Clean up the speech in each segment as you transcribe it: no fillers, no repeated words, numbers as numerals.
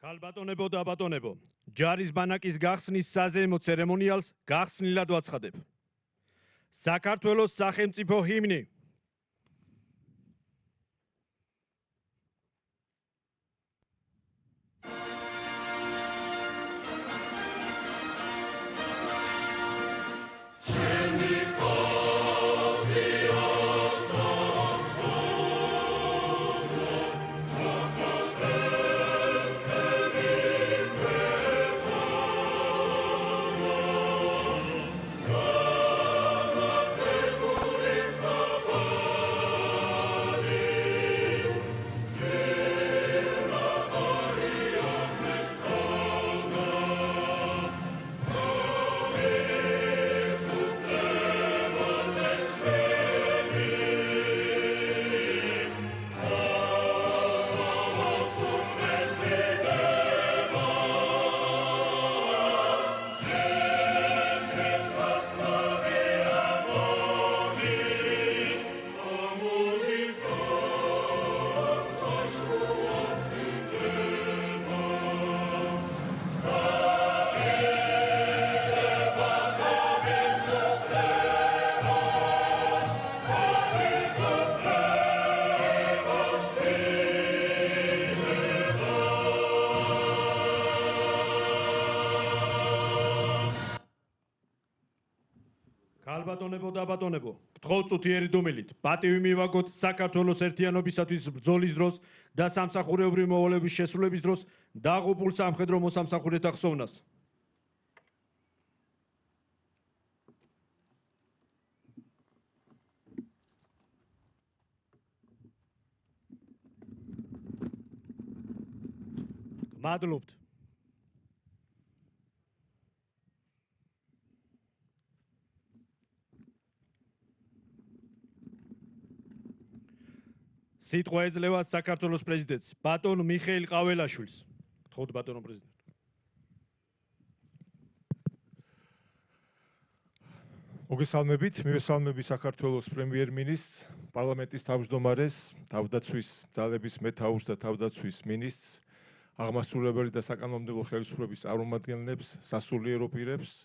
ქალბატონებო და ბატონებო, ჯარის ბანაკის გახსნის საზეიმო ცერემონიალს გახსნილად ვაცხადებ. საქართველოს სახელმწიფო ჰიმნი. ქალბატონებო და ბატონებო, გთხოვთ წუთიერი დუმილით, პატივი მივაგოთ საქართველოს ერთიანობისათვის ბრძოლის დროს და სამსახურეობრივი მოვალეობის შესრულების დროს დაღუპულ სამხედრო მოსამსახურეთა ხსოვნას. გმადლობთ. სიტყვა ეძლევა საქართველოს პრეზიდენტს, ბატონ მიხეილ ყაველაშვილს. გთხოვთ ბატონო პრეზიდენტ. მოგესალმებით, მივესალმები საქართველოს პრემიერ-მინისტრს, პარლამენტის თავმჯდომარეს, თავდაცვის ძალების მეთაურს და თავდაცვის მინისტრს, აღმასრულებელი და საკანონმდებლო ხელისუფლების წარმომადგენლებს, სასულიერო პირებს,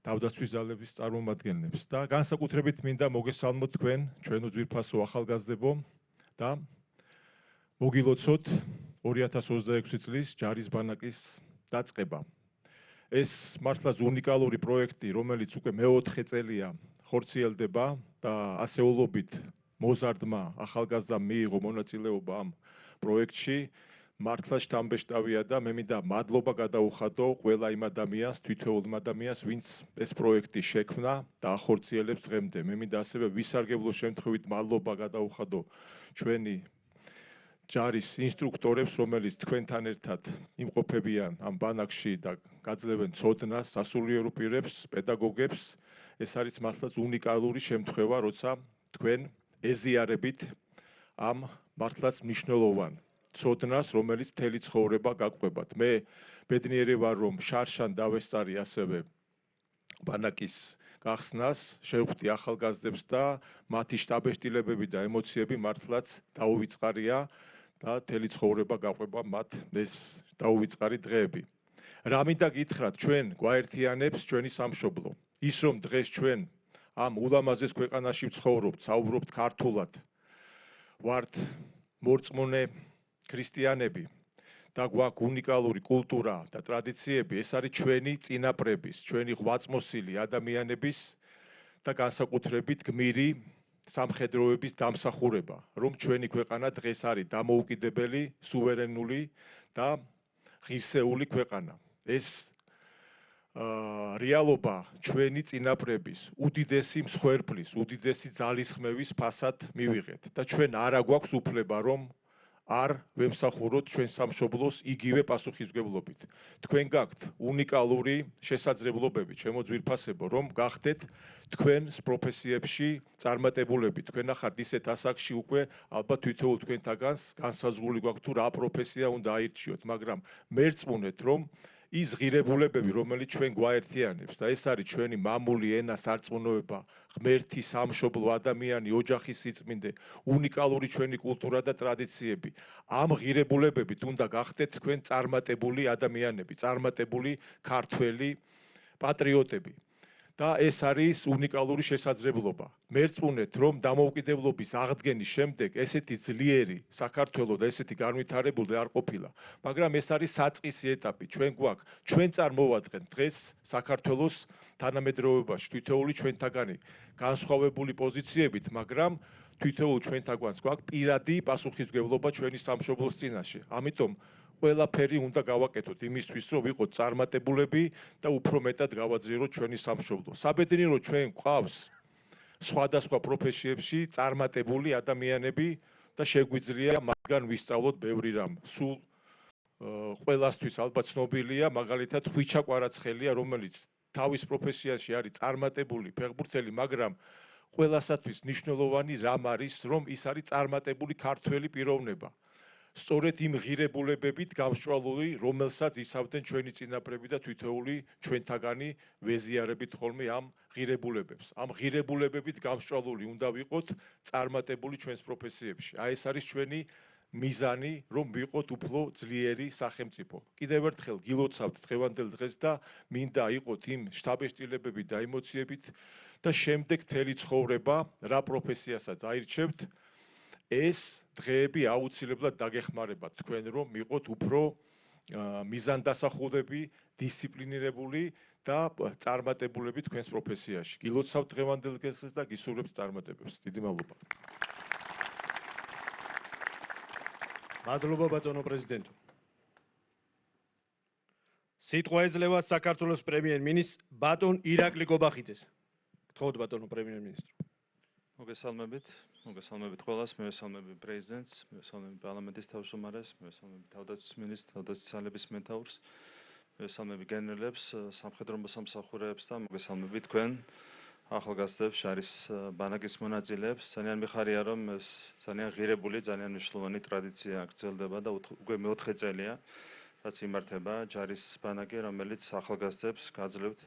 თავდაცვის ძალების წარმომადგენლებს და განსაკუთრებით მინდა მოგესალმოთ თქვენ, ჩვენო ძვირფასო ახალგაზრდებო და მოგილოცოთ 2026 წლის ჯარის ბანაკის დაწყება. ეს მართლაც უნიკალური პროექტი, რომელიც უკვე მე-4 წელია ხორციელდება და ასეულობით მოზარდმა ახალგაზრდამ მიიღო მონაწილეობა ამ პროექტში. მართლა შთამბეჭდავია და მე მინდა მადლობა გადაუხადო ყველა იმ ადამიანს, თითოეულ იმ ადამიანს, ვინც ეს პროექტი შექმნა და ახორციელებს დღემდე. მე მინდა ასევე ვისარგებლო შემთხვევით მადლობა გადაუხადო ჩვენი ჯარის ინსტრუქტორებს, რომელიც თქვენთან ერთად იმყოფებიან ამ ბანაკში და გაძლევენ ცოდნას, სასულიერო პირებს, პედაგოგებს. ეს არის მართლაც უნიკალური შემთხვევა, როცა თქვენ ეზიარებით ამ მართლაც მნიშვნელოვან ცოდნას, რომელიც მთელი ცხოვრება გაგვყვებათ. მე ბედნიერი ვარ, რომ შარშან დავესწარი ასევე ბანაკის გახსნას, შევხვდი ახალგაზრდებს და მათი შთაბეჭდილებები და ემოციები მართლაც დაუვიწყარია და მთელი ცხოვრება გაყვება მათ ეს დაუვიწყარი დღეები. რა მინდა გითხრათ, ჩვენ გვაერთიანებს ჩვენი სამშობლო. ის რომ დღეს ჩვენ ამ ულამაზეს ქვეყანაში ვცხოვრობთ, საუბრობთ ქართულად, ვართ მორწმუნე ქრისტიანები და გვაქვს უნიკალური კულტურა და ტრადიციები, ეს არის ჩვენი წინაპრების, ჩვენი ღვაწმოსილი ადამიანების და განსაკუთრებით გმირი სამხედროების დამსახურება, რომ ჩვენი ქვეყანა დღეს არის დამოუკიდებელი, სუვერენული და ღირსეული ქვეყანა. ეს რეალობა ჩვენი წინაპრების უდიდესი მსხვერპლის, უდიდესი ძალისხმევის ფასად მივიღეთ და ჩვენ არ აგვაქვს უფლება, რომ არ ვემსახუროთ ჩვენ სამშობლოს იგივე პასუხისმგებლობით. თქვენ გაქვთ უნიკალური შესაძლებლობები, ჩემო ძვირფასებო, რომ გახდეთ თქვენს პროფესიებში წარმატებულები. თქვენ ახართ ისეთ ასაკში უკვე, ალბათ თითოეულ თქვენთაგანს განსაზღვრული გვაქვს თუ რა პროფესია უნდა აირჩიოთ, მაგრამ მერწმუნეთ, რომ ის ღირებულებები, რომელიც ჩვენ გვაერთიანებს და ეს არის ჩვენი მამული ენა, სარწმუნოება, ღმერთი, სამშობლო, ადამიანი, ოჯახის სიწმინდე, უნიკალური ჩვენი კულტურა და ტრადიციები. ამ ღირებულებებით უნდა გახდეთ თქვენ წარმატებული ადამიანები, წარმატებული ქართველი პატრიოტები. და ეს არის უნიკალური შესაძლებლობა. მერწმუნეთ, რომ დამოუკიდებლობის აღდგენის შემდეგ ესეთი ძლიერი საქართველო და ესეთი განვითარებული არ ყოფილა, მაგრამ ეს არის საწყისი ეტაპი. ჩვენ გვაქვს, ჩვენ წარმოვადგენთ დღეს საქართველოს თანამედროვეობაში თითოეული ჩვენთაგანი განსხვავებული პოზიციებით, მაგრამ თითოეულ ჩვენთაგანს გვაქვს პირადი პასუხისმგებლობა ჩვენი სამშობლოს წინაშე. ამიტომ ყველაფერი უნდა გავაკეთოთ იმისთვის, რომ ვიყოთ წარმატებულები და უფრო მეტად გავაძლიეროთ ჩვენი სამშობლო. საბედნიეროდ ჩვენ გვყავს სხვადასხვა პროფესიებში წარმატებული ადამიანები და შეგვიძლია მაგან ვისწავლოთ ბევრი რამ. სულ ყველასთვის ალბათ ცნობილია, მაგალითად ხვიჩა კვარაცხელია, რომელიც თავის პროფესიაში არის წარმატებული ფეხბურთელი, მაგრამ ყველასათვის მნიშვნელოვანი რამ არის, რომ ის არის წარმატებული ქართველი პიროვნება. სწორედ იმ ღირებულებებით გამსჭვალული, რომელსაც იცავდნენ ჩვენი წინაპრები და თითოეული ჩვენთაგანი ვეზიარებით ხოლმე ამ ღირებულებებს. ამ ღირებულებებით გამსჭვალული უნდა ვიყოთ წარმატებული ჩვენს პროფესიებში. აი ეს არის ჩვენი მიზანი, რომ ვიყოთ უფრო ძლიერი სახელმწიფო. კიდევ ერთხელ გილოცავთ დღევანდელ დღეს და მინდა იყოთ იმ შთაბეჭდილებებით და ემოციებით და შემდეგ მთელი ცხოვრება რა პროფესიასაც აირჩევთ, ეს დღეები აუცილებლად დაგეხმარებათ თქვენ, რომ ვიყოთ უფრო მიზანდასახულები, დისციპლინირებული და წარმატებულები თქვენს პროფესიაში. გილოცავთ დღევანდელ დღეს და გისურვებთ წარმატებებს. დიდი მადლობა. მადლობა ბატონო პრეზიდენტო. სიტყვა ეძლევა საქართველოს პრემიერ-მინისტრს ბატონ ირაკლი გობახიძეს. გთხოვთ ბატონო პრემიერ-მინისტრო. მოგესალმებით ყველას, მევესალმები პრეზიდენტს, მევესალმები პარლამენტის თავმჯდომარეს, მევესალმები თავდაცვის მინისტრს, თავდაცვის ძალების მეთაურს, მევესალმები გენერლებს, სამხედრო მოსამსახურეებს და მოგესალმები თქვენ ახალგაზრდებს, შარის ბანაკის მონაწილეებს. ძალიან მიხარია, რომ ეს ძალიან ღირებული, ძალიან მნიშვნელოვანი ტრადიცია გრძელდება და უკვე მეოთხე წელია, რაც იმართება ჯარის ბანაკი, რომელიც ახალგაზრდებს გაძლევთ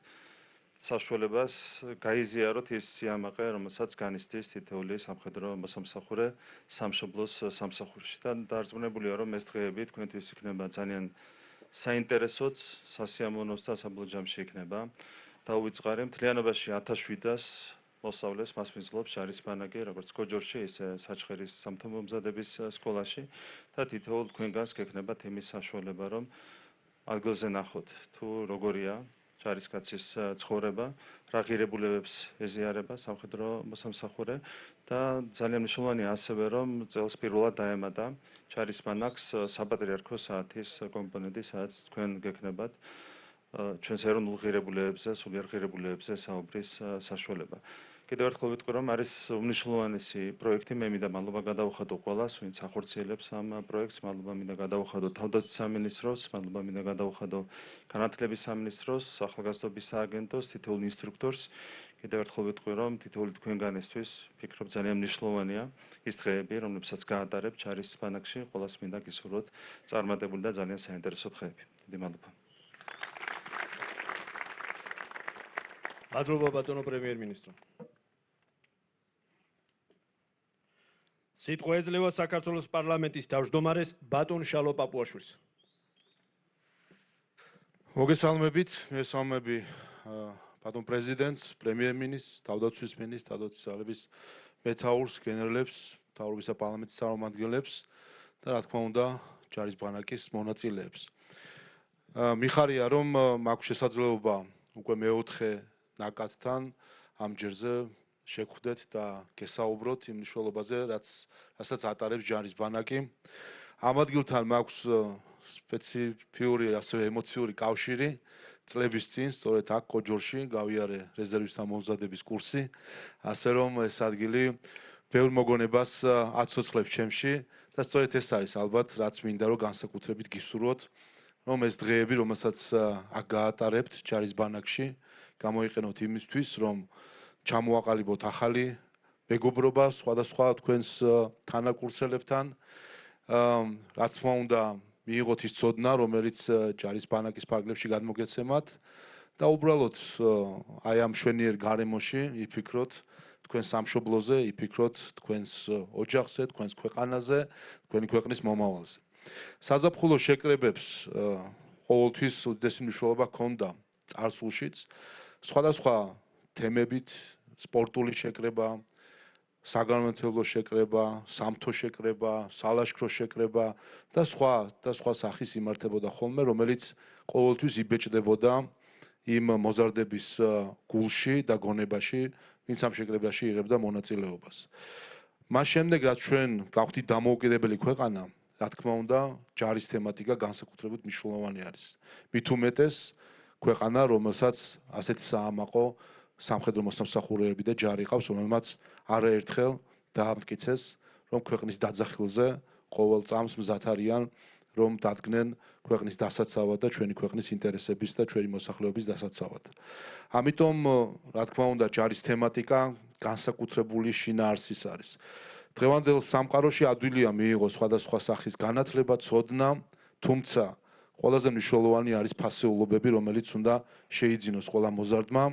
საშუალებას გაიზიაროთ ის სიამაყე, რომელსაც განიცდის თითოეული სამხედრო მოსამსახურე სამშობლოს სამსახურში. და დარწმუნებულია, რომ ეს დღეები თქვენთვის იქნება ძალიან საინტერესოც, სასიამოვნოც და საბოლოო ჯამში იქნება დაუვიწყარი. მთლიანობაში 1700 მოსავლეს მასპინძლობს ჯარის ბანაკი, როგორც გოჯორში, ისე საჩხერის სამთო-მომზადების სკოლაში და თითოეულ თქვენგანს გექნებათ იმის საშუალება, რომ ადგილზე ნახოთ თუ როგორია ჯარისკაცის ცხოვრება, რა ღირებულებებს ეზიარება სამხედრო მოსამსახურე და ძალიან მნიშვნელოვანია ასევე, რომ წელს პირველად დაემატა ჯარის ბანაკს საპატრიარქო საათის კომპონენტი, სადაც თქვენ გექნებათ ჩვენს ეროვნულ ღირებულებებზე, სულიერ ღირებულებებზე საუბრის საშუალება. კიდევ ერთხელ ვიტყვი, რომ არის უმნიშვნელოვანესი პროექტი, მე მინდა მადლობა გადავუხადო ყველას, ვინც ახორციელებს ამ პროექტს, მადლობა მინდა გადავუხადო თავდაცვის სამინისტროს, მადლობა მინდა გადავუხადო განათლების სამინისტროს, ახალგაზრდობის სააგენტოს, თითოეულ ინსტრუქტორს. კიდევ ერთხელ ვიტყვი, რომ თითოეული თქვენგანისთვის ვფიქრობ ძალიან მნიშვნელოვანია ის დღეები, რომლებსაც გაატარებთ ჯარის ბანაკში, ყველას მინდა გისურვოთ წარმატებული და ძალიან საინტერესო დღეები. დიდი მადლობა. მადლობა ბატონო პრემიერ-მინისტრო. სიტყვა ეძლევა საქართველოს პარლამენტის თავმჯდომარეს ბატონ შალო პაპუაშვილს. მოგესალმებით, მესალმები ბატონ პრეზიდენტს, პრემიერ-მინისტრს, თავდაცვის მინისტრს, თავდაცვის ძალების მეთაურს, გენერლებს, მთავრობისა პარლამენტის წარმომადგენლებს და რა თქმა უნდა, ჯარის ბანაკის მონაწილეებს. მიხარია, რომ მაქვს შესაძლებლობა უკვე მეოთხე ნაკადთან ამ ჯერზე შეგვხვდეთ და გესაუბროთ იმ მნიშვნელობაზე, რასაც ატარებს ჯარის ბანაკი. ამ ადგილთან მაქვს სპეციფიური, ასევე ემოციური კავშირი. წლების წინ, სწორედ აქ კოჯორში გავიარე რეზერვისტთა მომზადების კურსი, ასე რომ ეს ადგილი ბევრ მოგონებას აცოცხლებს ჩემში და სწორედ ეს არის ალბათ, რაც მინდა რომ განსაკუთრებით გისურვოთ, რომ ეს დღეები, რომელსაც აქ გაატარებთ ჯარის ბანაკში, გამოიყენოთ იმისთვის, რომ ჩამოაყალიბოთ ახალი მეგობრობა სხვადასხვა თქვენს თანაკურსელებთან. რა თქმა უნდა, მიიღოთ ის ცოდნა, რომელიც ჯარის ბანაკის ფარგლებში გადმოგეცემათ და უბრალოდ აი ამ მშვენიერ გარემოში იფიქროთ თქვენ სამშობლოზე, იფიქროთ თქვენს ოჯახზე, თქვენს ქვეყანაზე, თქვენი ქვეყნის მომავალზე. საზაფხულო შეკრებებს ყოველთვის უდიდესი მნიშვნელობა ჰქონდა წარსულშიც, სხვადასხვა თემებით, სპორტული შეკრება, საგანმანათლებლო შეკრება, სამთო შეკრება, სალაშქრო შეკრება და სხვა სახის იმართებოდა ხოლმე, რომელიც ყოველთვის იბეჭდებოდა იმ მოზარდების გულში და გონებაში, ვინც ამ შეკრებაში იღებდა მონაწილეობას. მას შემდეგ, რაც ჩვენ გავხდით დამოუკიდებელი ქვეყანა, რა თქმა უნდა, ჯარის თემატიკა განსაკუთრებით მნიშვნელოვანი არის. მით უმეტეს ქვეყანა, რომელსაც ასეთ საამაყო სამხედრო მოსამსახურეები და ჯარი ყავს, რომელმაც არაერთხელ დაამტკიცეს, რომ ქვეყნის დაძახილზე ყოველ წამს მზად არიან, რომ დადგნენ ქვეყნის დასაცავად და ჩვენი ქვეყნის ინტერესების და ჩვენი მოსახლეობის დასაცავად. ამიტომ, რა თქმა უნდა, ჯარის თემატიკა განსაკუთრებული შინაარსის არის. დღევანდელ სამყაროში ადვილია მიიღოს სხვადასხვა სახის განათლება, ცოდნა, თუმცა ყველაზე მნიშვნელოვანი არის ფასეულობები, რომელიც უნდა შეიძინოს ყველა მოზარდმა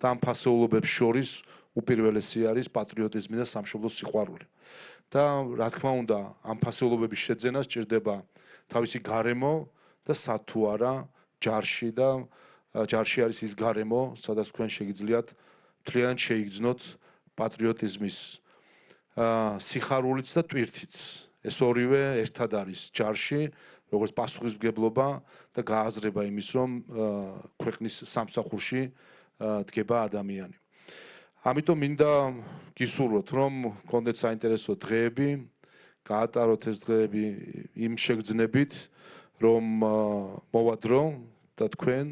და ამ ფასეულობებს შორის უპირველესი არის პატრიოტიზმი და სამშობლოს სიყვარული. და რა თქმა უნდა, ამ ფასეულობების შეძენა სჭირდება თავისი გარემო და სად თუ არა ჯარში და ჯარში არის ის გარემო, სადაც თქვენ შეგიძლიათ მთლიანად შეიგრძნოთ პატრიოტიზმის სიხარულიც და ტვირთიც. ეს ორივე ერთად არის ჯარში, როგორც პასუხისმგებლობა და გააზრება იმის, რომ ქვეყნის სამსახურში დგება ადამიანი. ამიტომ მინდა გისურვოთ, რომ გქონდეთ საინტერესო დღეები, გაატაროთ ეს დღეები იმ შეგრძნებით, რომ მოვა დრო და თქვენ,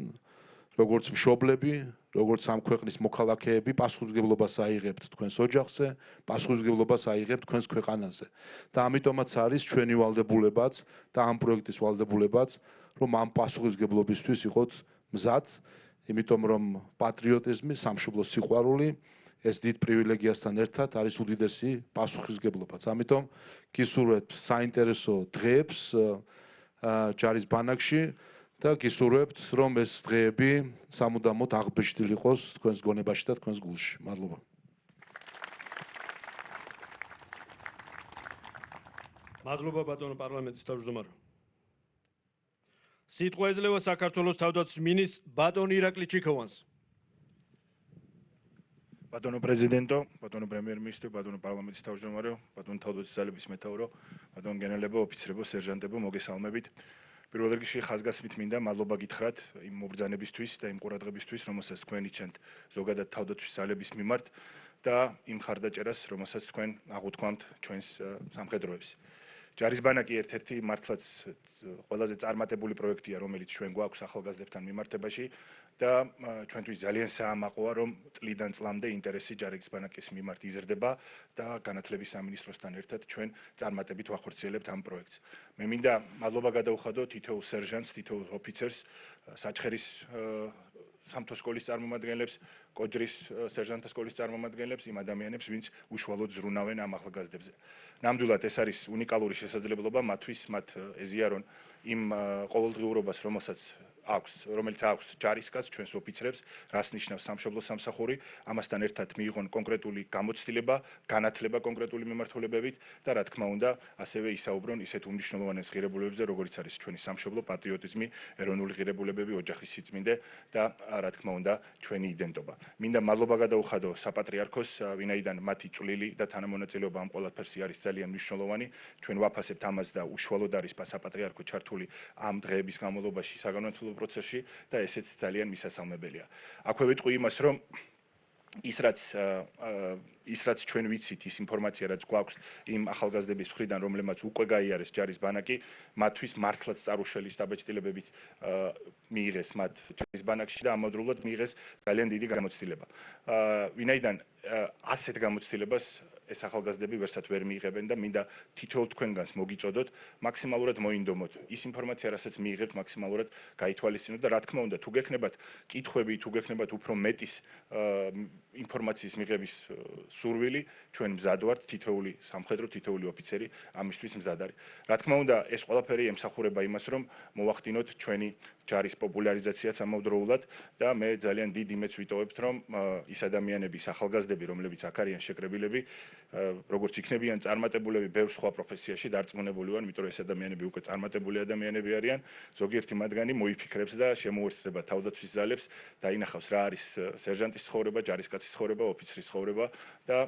როგორც მშობლები, როგორც ამ ქვეყნის მოქალაქეები, პასუხისმგებლობას აიღებთ თქვენს ოჯახზე, პასუხისმგებლობას აიღებთ თქვენს ქვეყანაზე. და ამიტომაც არის ჩვენი ვალდებულებაც და ამ პროექტის ვალდებულებაც, რომ ამ პასუხისმგებლობისთვის იყოთ მზად, იმიტომ რომ პატრიოტიზმი, სამშობლოს სიყვარული ეს დიდ პრივილეგიასთან ერთად არის უდიდესი პასუხისმგებლობაც. ამიტომ გისურვებთ საინტერესო დღეებს ჯარის ბანაკში და გისურვებთ, რომ ეს დღეები სამუდამოდ აღბეჭდილი იყოს თქვენს გონებაში და თქვენს გულში. მადლობა. მადლობა ბატონო პარლამენტის თავმჯდომარე. სიტყვა ეძლევა საქართველოს თავდაცვის მინისტრს ბატონ ირაკლი ჩიქოვანს. ბატონო პრეზიდენტო, ბატონო პრემიერ-მინისტრი, ბატონო პარლამენტის თავმჯდომარე, ბატონო თავდაცვის ძალების მეთაურო, ბატონო გენერალებო, ოფიცრებო, სერჟანტებო, მოგესალმებით. პირველ რიგში ხაზგასმით მინდა მადლობა გითხრათ იმ მობრძანებისთვის და იმ ყურადღებისთვის, რომელსაც თქვენ იჩენთ ზოგადად თავდაცვის ძალების მიმართ და იმ ხარდაჭერას, რომელსაც თქვენ აღუთქვამთ ჩვენს სამხედროებს. ჯარის ბანაკი ერთ-ერთი მართლაც ყველაზე წარმატებული პროექტია, რომელიც ჩვენ გვაქვს ახალგაზრდებთან მიმართებაში და ჩვენთვის ძალიან საამაყოა, რომ წლიდან წლამდე ინტერესი ჯარის ბანაკის მიმართ იზრდება და განათლების სამინისტროსთან ერთად ჩვენ წარმატებით ვახორციელებთ ამ პროექტს. მე მინდა მადლობა გადაუხადო თითოეულ სერჟანტს, თითოეულ ოფიცერს, საჩხერის სამთო სკოლის წარმომადგენლებს, კოჯრის სერჟანტთა სკოლის წარმომადგენლებს, იმ ადამიანებს, ვინც უშუალოდ ზრუნავენ ამ ახალგაზრდებზე. ნამდვილად ეს არის უნიკალური შესაძლებლობა მათთვის, მათ ეზიარონ იმ ყოველდღიურობას, რომელიც აქვს ჯარისკაცს, ჩვენს ოფიცრებს, რას ნიშნავს სამშობლოს სამსახური, ამასთან ერთად მიიღონ კონკრეტული გამოცდილება, განათლება კონკრეტული მიმართულებებით და რა თქმა უნდა, ასევე ისაუბრონ ისეთ უმნიშვნელოვანეს ღირებულებებზე, როგორც არის ჩვენი სამშობლო, პატრიოტიზმი, ეროვნული ღირებულებები, ოჯახის სიწმინდე და რა თქმა უნდა, ჩვენი იდენტობა. მინდა მადლობა გადაუხადო საპატრიარქოს, ვინაიდან მათი წვლილი და თანამონაწილეობა ამ ყველაფერში არის ძალიან მნიშვნელოვანი. ჩვენ ვაფასებთ ამას და უშუალოდ არის საპატრიარქო ჩართული ამ დღეების განმავლობაში საგანმანათლებლო პროცესში და ესეც ძალიან მისასალმებელია. აქვე ვიტყვი იმას, რომ ის რაც ჩვენ ვიცით, ის ინფორმაცია რაც გვაქვს იმ ახალგაზრდების მხრიდან, რომლებმაც უკვე გაიარეს ჯარის ბანაკი, მათთვის მართლაც წარუშელის დაბეჭდილებებით მიიღეს მათ ჯარის ბანაკში და ამავდროულად მიიღეს ძალიან დიდი გამოცდილება. ვინაიდან ასეთ გამოცდილებას ეს ახალგაზრდები ვერსად ვერ მიიღებენ და მინდა თითოეულ თქვენგანს მოგიწოდოთ მაქსიმალურად მოინდომოთ ის ინფორმაცია რასაც მიიღებთ მაქსიმალურად გაითვალისწინოთ და რა თქმა უნდა თუ გექნებათ კითხვები თუ გექნებათ უფრო მეტის ინფორმაციის მიღების სურვილი ჩვენ მზად ვართ თითოეული სამხედრო თითოეული ოფიცერი ამისთვის მზად არის რა თქმა უნდა ეს ყველაფერი ემსახურება იმას რომ მოვახდინოთ ჩვენი ჯარის პოპულარიზაციაც ამავდროულად და მე ძალიან დიდ იმედს ვიტოვებთ რომ ის ადამიანები ახალგაზრდები რომლებიც აქ არიან შეკრებილები როგორც იქნებიან წარმატებულები ბევრ სხვა პროფესიაში დარწმუნებული ვარ იმიტომ რომ ეს ადამიანები უკვე წარმატებული ადამიანები არიან ზოგიერთი მათგანი მოიფიქრებს და შემოუერთდება თავდაცვის ძალებს და ინახავს რა არის სერჟანტის ცხოვრება ჯარისკაცის ცხოვრება ოფიცრის ცხოვრება და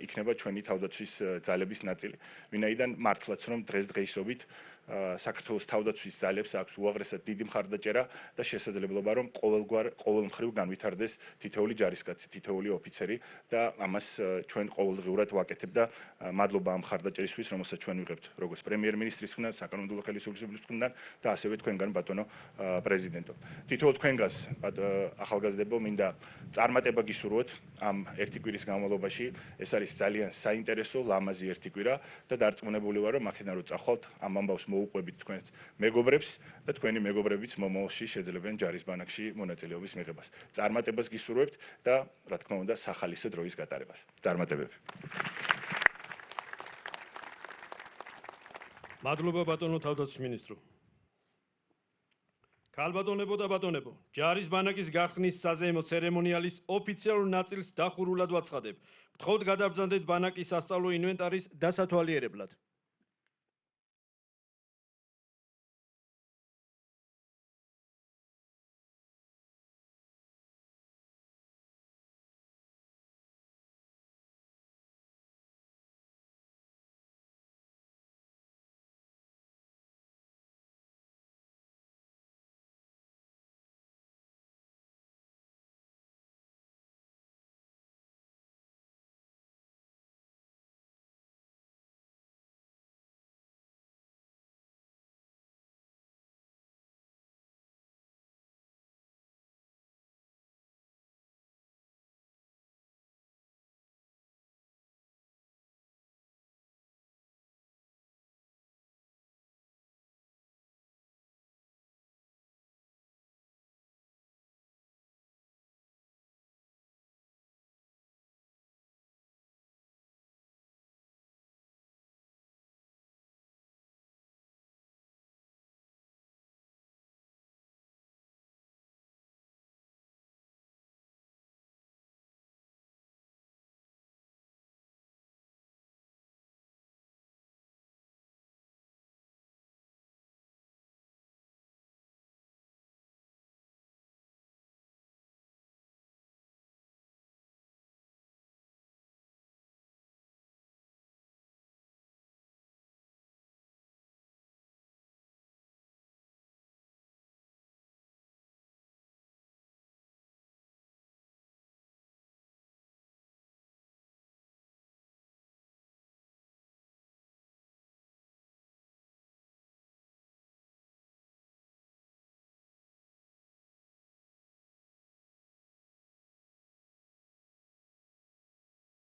იქნება ჩვენი თავდაცვის ძალების ნაწილი ვინაიდან მართლაც რომ დღესდღეობით საქართველოს თავდაცვის ძალებს აქვს უაღრესად დიდი მხარდაჭერა და შესაძლებლობა რომ ყოველ მხრივ განვითარდეს თითოეული ჯარისკაცი, თითოეული ოფიცერი და ამას ჩვენ ყოველდღიურად ვაკეთებ და მადლობა ამ მხარდაჭერისთვის, რომელსაც ჩვენ ვიღებთ როგორც პრემიერ-მინისტრის მხრიდან, საკანონმდებლო ხელისუფლების მხრიდან და ასევე თქვენგან ბატონო პრეზიდენტო. თითოეულ თქვენგანს ახალგაზრდებო მინდა წარმატება გისურვოთ ამ ერთი კვირის განმავლობაში. ეს არის ძალიან საინტერესო, ლამაზი ერთი კვირა და დარწმუნებული ვარ რომ აქედან რო წახვალთ ამ ამბავს მოუყვებით თქვენ მეგობრებს და თქვენი მეგობრებიც მომავალში შეძლებენ ჯარის ბანაკში მონაწილეობის მიღებას. წარმატებას გისურვებთ და რა თქმა უნდა სახალისო დროის გატარებას. წარმატებები. მადლობა ბატონო თავდაცვის მინისტრო. ქალბატონებო და ბატონებო, ჯარის ბანაკის გახსნის საზეიმო ცერემონიალის ოფიციალურ ნაწილს დახურულად ვაცხადებ. გთხოვთ გადაბრძანდეთ ბანაკის სასწავლო ინვენტარის დასათვალიერებლად.